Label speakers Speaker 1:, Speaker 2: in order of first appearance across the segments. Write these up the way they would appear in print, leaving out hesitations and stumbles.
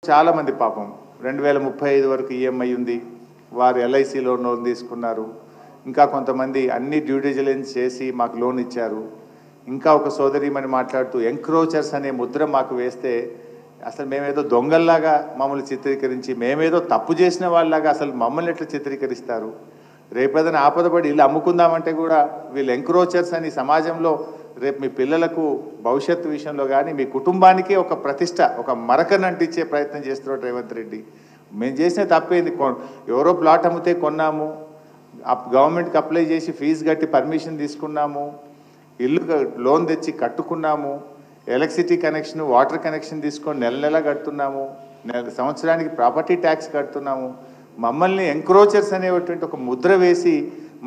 Speaker 1: చాలామంది పాపం 2035 వరకు ఈఎంఐ ఉంది, వారు ఎల్ఐసిలో లోన్ తీసుకున్నారు. ఇంకా కొంతమంది అన్ని డ్యూ డిలిజెన్స్ చేసి మాకు లోన్ ఇచ్చారు. ఇంకా ఒక సోదరీమణి మాట్లాడుతూ ఎంక్రోచర్స్ అనే ముద్ర మాకు వేస్తే అసలు మేమేదో దొంగల్లాగా మమ్మల్ని చిత్రీకరించి, మేమేదో తప్పు చేసిన వాళ్ళలాగా అసలు మమ్మల్ని ఎట్లా చిత్రీకరిస్తారు? రేపేదైనా ఆపదపడి ఇల్లు అమ్ముకుందామంటే కూడా వీళ్ళు ఎంక్రోచర్స్ అని సమాజంలో రేపు మీ పిల్లలకు భవిష్యత్తు విషయంలో కానీ మీ కుటుంబానికి ఒక ప్రతిష్ట, ఒక మరకను అంటించే ప్రయత్నం చేస్తున్నాడు రేవంత్ రెడ్డి. మేము చేసిన తప్పేంది? ఎవరో ప్లాట్ అమ్మితే కొన్నాము, గవర్నమెంట్కి అప్లై చేసి ఫీజు కట్టి పర్మిషన్ తీసుకున్నాము, ఇల్లు లోన్ తెచ్చి కట్టుకున్నాము, ఎలక్ట్రిసిటీ కనెక్షన్, వాటర్ కనెక్షన్ తీసుకొని నెల నెల కడుతున్నాము, సంవత్సరానికి ప్రాపర్టీ ట్యాక్స్ కడుతున్నాము. మమ్మల్ని ఎంక్రోచర్స్ అనేటువంటి ఒక ముద్ర వేసి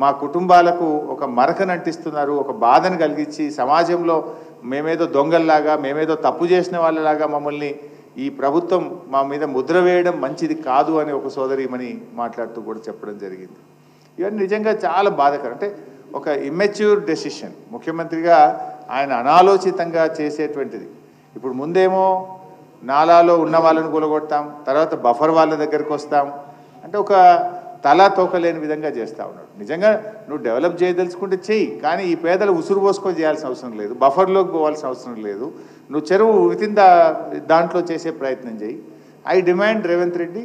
Speaker 1: మా కుటుంబాలకు ఒక మరకను అంటిస్తున్నారు, ఒక బాధను కలిగించి సమాజంలో మేమేదో దొంగల్లాగా, మేమేదో తప్పు చేసిన వాళ్ళలాగా మమ్మల్ని ఈ ప్రభుత్వం మా మీద ముద్ర వేయడం మంచిది కాదు అని ఒక సోదరీమణి మాట్లాడుతూ కూడా చెప్పడం జరిగింది. ఇవన్నీ నిజంగా చాలా బాధాకరం. అంటే ఒక ఇమ్మెచ్యూర్ డెసిషన్ ముఖ్యమంత్రిగా ఆయన అనాలోచితంగా చేసేటువంటిది. ఇప్పుడు ముందేమో నాలాలో ఉన్న వాళ్ళని కూలగొడతాం, తర్వాత బఫర్ వాళ్ళ దగ్గరికి వస్తాం, అంటే ఒక తలా తోకలేని విధంగా చేస్తూ ఉన్నాడు. నిజంగా నువ్వు డెవలప్ చేయదలుచుకుంటే చెయ్యి, కానీ ఈ పేదలు ఉసురు పోసుకొని చేయాల్సిన అవసరం లేదు, బఫర్లోకి పోవాల్సిన అవసరం లేదు. నువ్వు చెరువు వితిన్ దాంట్లో చేసే ప్రయత్నం చేయి. ఐ డిమాండ్ రేవంత్ రెడ్డి,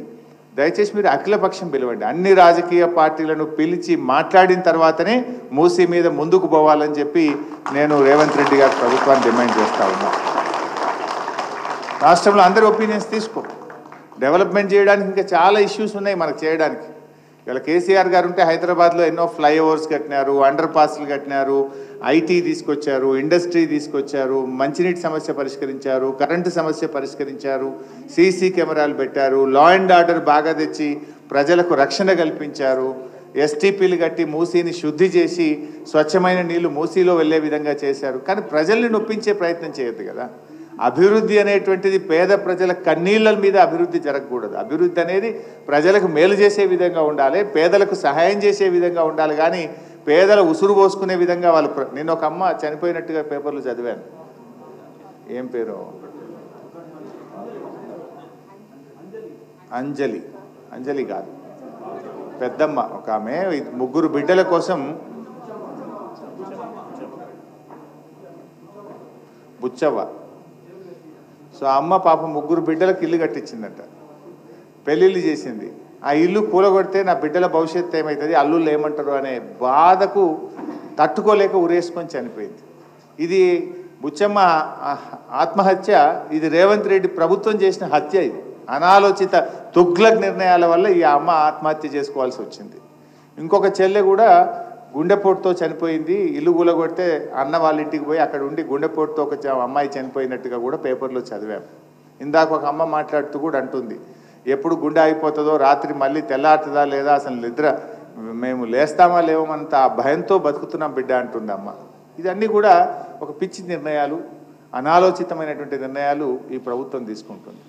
Speaker 1: దయచేసి మీరు అఖిలపక్షం పిలవండి, అన్ని రాజకీయ పార్టీలను పిలిచి మాట్లాడిన తర్వాతనే మూసీ మీద ముందుకు పోవాలని చెప్పి నేను రేవంత్ రెడ్డి గారి ప్రభుత్వాన్ని డిమాండ్ చేస్తూ ఉన్నా. రాష్ట్రంలో అందరి ఒపీనియన్స్ తీసుకో. డెవలప్మెంట్ చేయడానికి ఇంకా చాలా ఇష్యూస్ ఉన్నాయి మనకు చేయడానికి. ఇలా కేసీఆర్ గారు ఉంటే హైదరాబాద్లో ఎన్నో ఫ్లైఓవర్స్ కట్టినారు, అండర్ పాస్లు కట్టినారు, ఐటీ తీసుకొచ్చారు, ఇండస్ట్రీ తీసుకొచ్చారు, మంచినీటి సమస్య పరిష్కరించారు, కరెంటు సమస్య పరిష్కరించారు, సీసీ కెమెరాలు పెట్టారు, లా అండ్ ఆర్డర్ బాగా తెచ్చి ప్రజలకు రక్షణ కల్పించారు, ఎస్టీపీలు కట్టి మూసీని శుద్ధి చేసి స్వచ్ఛమైన నీళ్లు మూసీలో వెళ్ళే విధంగా చేశారు. కానీ ప్రజల్ని నొప్పించే ప్రయత్నం చేయొద్దు కదా. అభివృద్ధి అనేటువంటిది పేద ప్రజల కన్నీళ్ళ మీద అభివృద్ధి జరగకూడదు. అభివృద్ధి అనేది ప్రజలకు మేలు చేసే విధంగా ఉండాలి, పేదలకు సహాయం చేసే విధంగా ఉండాలి. కానీ పేదల ఉసురు పోసుకునే విధంగా వాళ్ళు. నేను ఒక అమ్మ చనిపోయినట్టుగా పేపర్లు చదివాను, ఏం పేరు, అంజలి కాదు, పెద్దమ్మ ఒక ఆమె, 3 బిడ్డల కోసం బుచ్చవ్వ. సో అమ్మ పాప 3 బిడ్డలకు ఇల్లు కట్టించిందంట, పెళ్ళిళ్ళు చేసింది. ఆ ఇల్లు కూలగొడితే నా బిడ్డల భవిష్యత్తు ఏమవుతుంది, అల్లుళ్ళు ఏమంటారు అనే బాధకు తట్టుకోలేక ఉరేసుకొని చనిపోయింది. ఇది బుచ్చమ్మ ఆత్మహత్య, ఇది రేవంత్ రెడ్డి ప్రభుత్వం చేసిన హత్య. ఇది అనాలోచిత తుగ్లక్ నిర్ణయాల వల్ల ఈ అమ్మ ఆత్మహత్య చేసుకోవాల్సి వచ్చింది. ఇంకొక చెల్లె కూడా గుండెపోటుతో చనిపోయింది. ఇల్లు కూలగొడితే అన్న వాళ్ళ ఇంటికి పోయి అక్కడ ఉండి గుండెపోటుతో ఒక అమ్మాయి చనిపోయినట్టుగా కూడా పేపర్లో చదివాం. ఇందాక ఒక అమ్మ మాట్లాడుతూ కూడా అంటుంది, ఎప్పుడు గుండె అయిపోతుందో, రాత్రి మళ్ళీ తెల్లారుతుందా లేదా, అసలు నిద్ర మేము లేస్తామా లేవమంత భయంతో బతుకుతున్నాం బిడ్డ అంటుంది అమ్మ. ఇదన్నీ కూడా ఒక పిచ్చి నిర్ణయాలు, అనాలోచితమైనటువంటి నిర్ణయాలు ఈ ప్రభుత్వం తీసుకుంటుంది.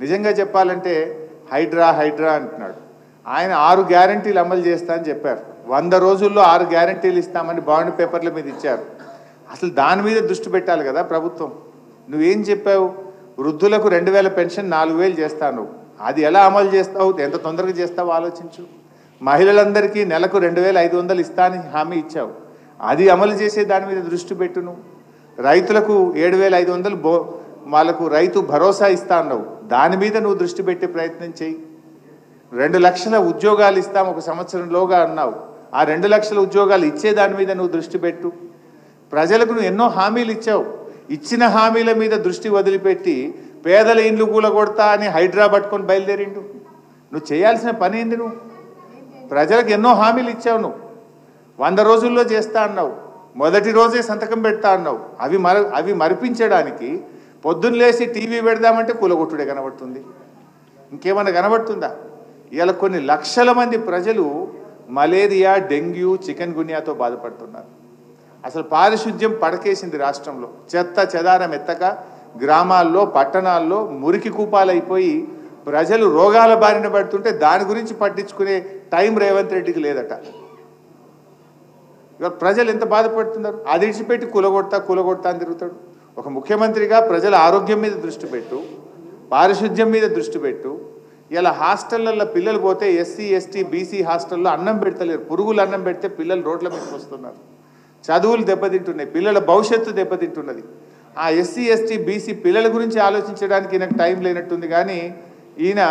Speaker 1: నిజంగా చెప్పాలంటే హైడ్రా అంటున్నాడు. ఆయన 6 గ్యారంటీలు అమలు చేస్తా అని చెప్పారు. 100 రోజుల్లో 6 గ్యారంటీలు ఇస్తామని బాండ్ పేపర్ల మీద ఇచ్చారు. అసలు దాని మీద దృష్టి పెట్టాలి కదా ప్రభుత్వం. నువ్వేం చెప్పావు? వృద్ధులకు 2000 పెన్షన్ 4000 చేస్తాను. అది ఎలా అమలు చేస్తావు, ఎంత తొందరగా చేస్తావు ఆలోచించు. మహిళలందరికీ నెలకు 2500 ఇస్తా అని హామీ ఇచ్చావు, అది అమలు చేసే దాని మీద దృష్టి పెట్టును. రైతులకు 7500 వాళ్ళకు రైతు భరోసా ఇస్తా అన్నావు, దాని మీద నువ్వు దృష్టి పెట్టే ప్రయత్నం చేయి. 2 లక్షల ఉద్యోగాలు ఇస్తాం 1 సంవత్సరంలోగా అన్నావు, ఆ 2 లక్షల ఉద్యోగాలు ఇచ్చే దాని మీద నువ్వు దృష్టి పెట్టు. ప్రజలకు నువ్వు ఎన్నో హామీలు ఇచ్చావు, ఇచ్చిన హామీల మీద దృష్టి వదిలిపెట్టి పేదల ఇండ్లు కూలగొడతా అని హైడ్రా పట్టుకొని బయలుదేరిండు. నువ్వు చేయాల్సిన పని ఏంది? నువ్వు ప్రజలకు ఎన్నో హామీలు ఇచ్చావు, నువ్వు 100 రోజుల్లో చేస్తా అన్నావు, మొదటి రోజే సంతకం పెడతా అన్నావు. అవి మరిపించడానికి పొద్దున్న లేచి టీవీ పెడదామంటే కూలగొట్టుడే కనబడుతుంది, ఇంకేమన్నా కనబడుతుందా? ఇవాళ కొన్ని లక్షల మంది ప్రజలు మలేరియా, డెంగ్యూ, చికెన్ గున్యాతో బాధపడుతున్నారు. అసలు పారిశుద్ధ్యం పడకేసింది రాష్ట్రంలో. చెత్త చెదారం ఎత్తక గ్రామాల్లో, పట్టణాల్లో మురికి కూపాలైపోయి ప్రజలు రోగాల బారిన పడుతుంటే దాని గురించి పట్టించుకునే టైం రేవంత్ రెడ్డికి లేదట. ఇవాళ ప్రజలు ఎంత బాధపడుతున్నారు. అది ఇడిచిపెట్టి కూలగొడతా అని తిరుగుతాడు. ఒక ముఖ్యమంత్రిగా ప్రజల ఆరోగ్యం మీద దృష్టి పెట్టు, పారిశుద్ధ్యం మీద దృష్టి పెట్టు. ఇలా హాస్టళ్లలో పిల్లలు పోతే ఎస్సీ ఎస్టీ బీసీ హాస్టల్లో అన్నం పెడతలేరు. పురుగులు అన్నం పెడితే పిల్లలు రోడ్ల మీదకి వస్తున్నారు. చదువులు దెబ్బతింటున్నాయి, పిల్లల భవిష్యత్తు దెబ్బతింటున్నది. ఆ ఎస్సీ ఎస్టీ బీసీ పిల్లల గురించి ఆలోచించడానికి ఈయనకు టైం లేనట్టుంది. కానీ ఈయన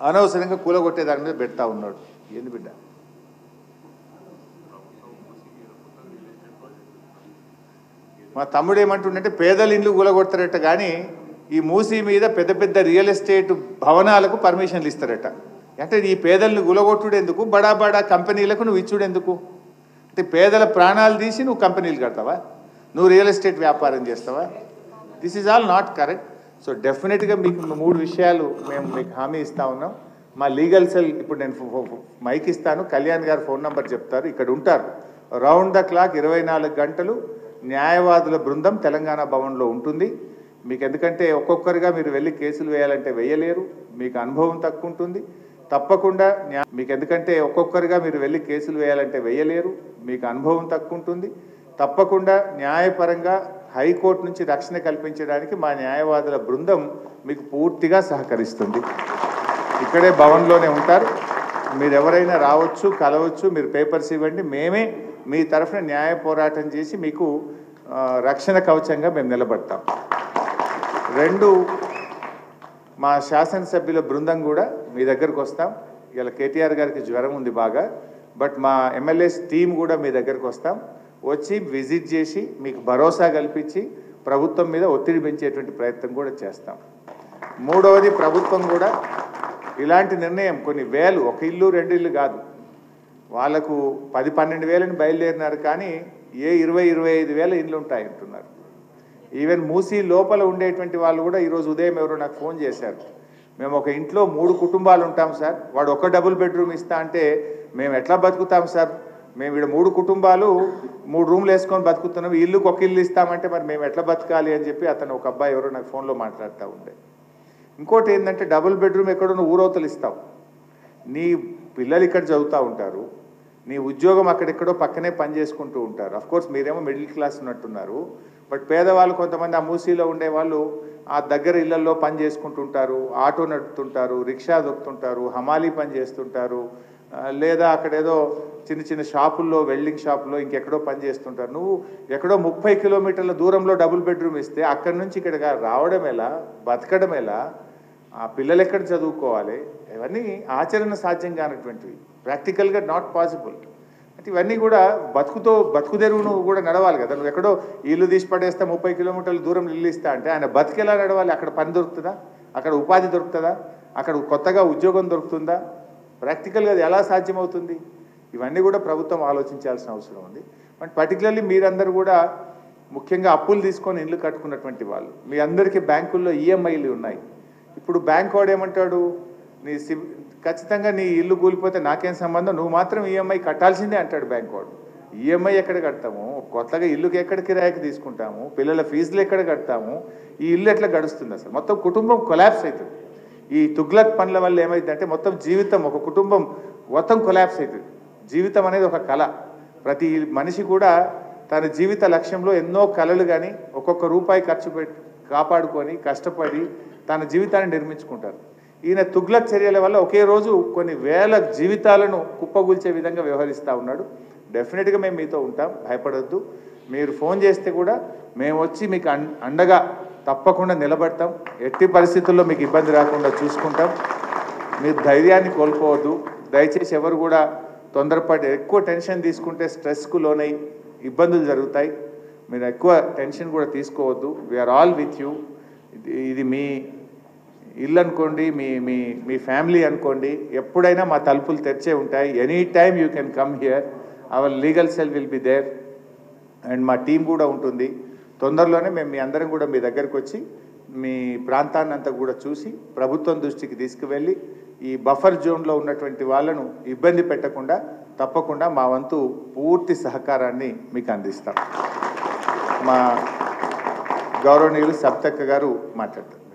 Speaker 1: అనవసరంగా కూలగొట్టే దాని మీద పెడతా ఉన్నాడు. ఏంది బిడ్డ? మా తమ్ముడు ఏమంటుండంటే పేదల ఇండ్లు కూలగొడతారట, కానీ ఈ మూసీ మీద పెద్ద పెద్ద రియల్ ఎస్టేట్ భవనాలకు పర్మిషన్లు ఇస్తారట. అంటే ఈ పేదలను కూలగొట్టుడు ఎందుకు, బడా బడా కంపెనీలకు నువ్వు ఇచ్చుడు ఎందుకు? అంటే పేదల ప్రాణాలు తీసి నువ్వు కంపెనీలు కడతావా? నువ్వు రియల్ ఎస్టేట్ వ్యాపారం చేస్తావా? This is all not correct. So డెఫినెట్గా మీకు 3 విషయాలు మేము మీకు హామీ ఇస్తా ఉన్నాం. మా లీగల్ సెల్ ఇప్పుడు నేను మైక్ ఇస్తాను, కళ్యాణ్ గారు ఫోన్ నెంబర్ చెప్తారు, ఇక్కడ ఉంటారు. రౌండ్ ద క్లాక్ 24 గంటలు న్యాయవాదుల బృందం తెలంగాణ భవన్లో ఉంటుంది. మీకు ఎందుకంటే ఒక్కొక్కరుగా మీరు వెళ్ళి కేసులు వేయాలంటే వేయలేరు, మీకు అనుభవం తక్కువ ఉంటుంది. తప్పకుండా మీకు ఎందుకంటే ఒక్కొక్కరుగా మీరు వెళ్ళి కేసులు వేయాలంటే వేయలేరు, మీకు అనుభవం తక్కువ ఉంటుంది. తప్పకుండా న్యాయపరంగా హైకోర్టు నుంచి రక్షణ కల్పించడానికి మా న్యాయవాదుల బృందం మీకు పూర్తిగా సహకరిస్తుంది. ఇక్కడే భవన్లోనే ఉంటారు. మీరు ఎవరైనా రావచ్చు, కలవచ్చు, మీరు పేపర్స్ ఇవ్వండి. మేమే మీ తరఫున న్యాయ పోరాటం చేసి మీకు రక్షణ కవచంగా మేము నిలబడతాం. 2, మా శాసనసభ్యుల బృందం కూడా మీ దగ్గరకు వస్తాం. ఇలా కేటీఆర్ గారికి జ్వరం ఉంది బాగా, బట్ మా ఎమ్మెల్యేస్ టీం కూడా మీ దగ్గరకు వస్తాం. వచ్చి విజిట్ చేసి మీకు భరోసా కల్పించి ప్రభుత్వం మీద ఒత్తిడి పెంచేటువంటి ప్రయత్నం కూడా చేస్తాం. 3వది, ప్రభుత్వం కూడా ఇలాంటి నిర్ణయం కొన్ని వేలు, 1 ఇల్లు 2 ఇల్లు కాదు, వాళ్ళకు 10-12 వేలని బయలుదేరినారు, కానీ 20-25 వేల ఇళ్ళు ఉంటాయి అంటున్నారు. ఈవెన్ మూసీ లోపల ఉండేటువంటి వాళ్ళు కూడా ఈరోజు ఉదయం ఎవరో నాకు ఫోన్ చేశారు. మేము ఒక ఇంట్లో 3 కుటుంబాలు ఉంటాం సార్, వాడు ఒక డబుల్ బెడ్రూమ్ ఇస్తా అంటే మేము ఎట్లా బతుకుతాం సార్? మేము ఇక్కడ 3 కుటుంబాలు 3 రూమ్లు వేసుకొని బతుకుతున్నాం, ఇల్లుకి 1 ఇల్లు ఇస్తామంటే మరి మేము ఎట్లా బతకాలి అని చెప్పి అతను ఒక అబ్బాయి ఎవరో నాకు ఫోన్లో మాట్లాడుతూ ఉండే. ఇంకోటి ఏంటంటే డబుల్ బెడ్రూమ్ ఎక్కడో నువ్వు ఊరవతలు ఇస్తావు, నీ పిల్లలు ఇక్కడ చదువుతూ ఉంటారు, నీ ఉద్యోగం అక్కడెక్కడో పక్కనే పని చేసుకుంటూ ఉంటారు. అఫ్కోర్స్ మీరేమో మిడిల్ క్లాస్ ఉన్నట్టున్నారు, బట్ పేదవాళ్ళు కొంతమంది ఆ మూసీలో ఉండేవాళ్ళు ఆ దగ్గర ఇళ్లలో పని చేసుకుంటుంటారు, ఆటో నడుపుతుంటారు, రిక్షా దొక్కుతుంటారు, హమాలీ పని చేస్తుంటారు, లేదా అక్కడేదో చిన్న చిన్న షాపుల్లో, వెల్డింగ్ షాపుల్లో ఇంకెక్కడో పని చేస్తుంటారు. నువ్వు ఎక్కడో 30 కిలోమీటర్ల దూరంలో డబుల్ బెడ్రూమ్ ఇస్తే అక్కడి నుంచి ఇక్కడ రావడం ఎలా, బతకడం ఎలా, ఆ పిల్లలు ఎక్కడ చదువుకోవాలి? ఇవన్నీ ఆచరణ సాధ్యం కానటువంటివి, ప్రాక్టికల్గా నాట్ పాసిబుల్. అంటే ఇవన్నీ కూడా బతుకు తెరువును కూడా నడవాలి కదా. నువ్వు ఎక్కడో ఇల్లు తీసి పడేస్తే 30 కిలోమీటర్ల దూరం ఇల్లు ఇస్తా అంటే ఆయన బతికెలా నడవాలి? అక్కడ పని దొరుకుతుందా? అక్కడ ఉపాధి దొరుకుతుందా? అక్కడ కొత్తగా ఉద్యోగం దొరుకుతుందా? ప్రాక్టికల్గా అది ఎలా సాధ్యమవుతుంది? ఇవన్నీ కూడా ప్రభుత్వం ఆలోచించాల్సిన అవసరం ఉంది. బట్ పర్టికులర్లీ మీరందరూ కూడా ముఖ్యంగా అప్పులు తీసుకొని ఇల్లు కట్టుకున్నటువంటి వాళ్ళు, మీ అందరికీ బ్యాంకుల్లో ఈఎంఐలు ఉన్నాయి. ఇప్పుడు బ్యాంక్ వాడు ఏమంటాడు, ఖచ్చితంగా నీ ఇల్లు కూలిపోతే నాకేం సంబంధం, నువ్వు మాత్రం ఈఎంఐ కట్టాల్సిందే అంటాడు బ్యాంక్ వాడు. ఈఎంఐ ఎక్కడ కడతాము? కొత్తగా ఇల్లుకి ఎక్కడ కిరాయికి తీసుకుంటాము? పిల్లల ఫీజులు ఎక్కడ కడతాము? ఈ ఇల్లు ఎట్లా గడుస్తుంది? అసలు మొత్తం కుటుంబం కొలాప్స్ అవుతుంది. ఈ తుగ్లక్ పనుల వల్ల ఏమైందంటే మొత్తం జీవితం, ఒక కుటుంబం మొత్తం కొలాప్స్ అవుతుంది. జీవితం అనేది ఒక కళ. ప్రతి మనిషి కూడా తన జీవిత లక్ష్యంలో ఎన్నో కళలు కానీ ఒక్కొక్క రూపాయి ఖర్చు పెట్టి కాపాడుకొని కష్టపడి తన జీవితాన్ని నిర్మించుకుంటారు. ఈయన తుగ్లక్ చర్యల వల్ల ఒకే రోజు కొన్ని వేల జీవితాలను కుప్పగూల్చే విధంగా వ్యవహరిస్తూ ఉన్నాడు. డెఫినెట్గా మేము మీతో ఉంటాం, భయపడొద్దు. మీరు ఫోన్ చేస్తే కూడా మేము వచ్చి మీకు అండగా తప్పకుండా నిలబడతాం. ఎట్టి పరిస్థితుల్లో మీకు ఇబ్బంది రాకుండా చూసుకుంటాం. మీరు ధైర్యాన్ని కోల్పోవద్దు. దయచేసి ఎవరు కూడా తొందరపడి ఎక్కువ టెన్షన్ తీసుకుంటే స్ట్రెస్కు లోనై ఇబ్బందులు జరుగుతాయి. మీరు ఎక్కువ టెన్షన్ కూడా తీసుకోవద్దు. We are all with you. ఇది మీ ఇల్లు అనుకోండి, మీ మీ మీ ఫ్యామిలీ అనుకోండి, ఎప్పుడైనా మా తలుపులు తెరిచే ఉంటాయి. Any time you can come here. Our legal cell will be there and మా టీం కూడా ఉంటుంది. తొందరలోనే మేము మీ అందరం కూడా మీ దగ్గరకు వచ్చి మీ ప్రాంతాన్ని అంతా కూడా చూసి ప్రభుత్వం దృష్టికి తీసుకువెళ్ళి ఈ బఫర్ జోన్లో ఉన్నటువంటి వాళ్ళను ఇబ్బంది పెట్టకుండా తప్పకుండా మా వంతు పూర్తి సహకారాన్ని మీకు అందిస్తాం. మా గౌరవనీయులు సబ్తక్క గారు మాట్లాడతారు.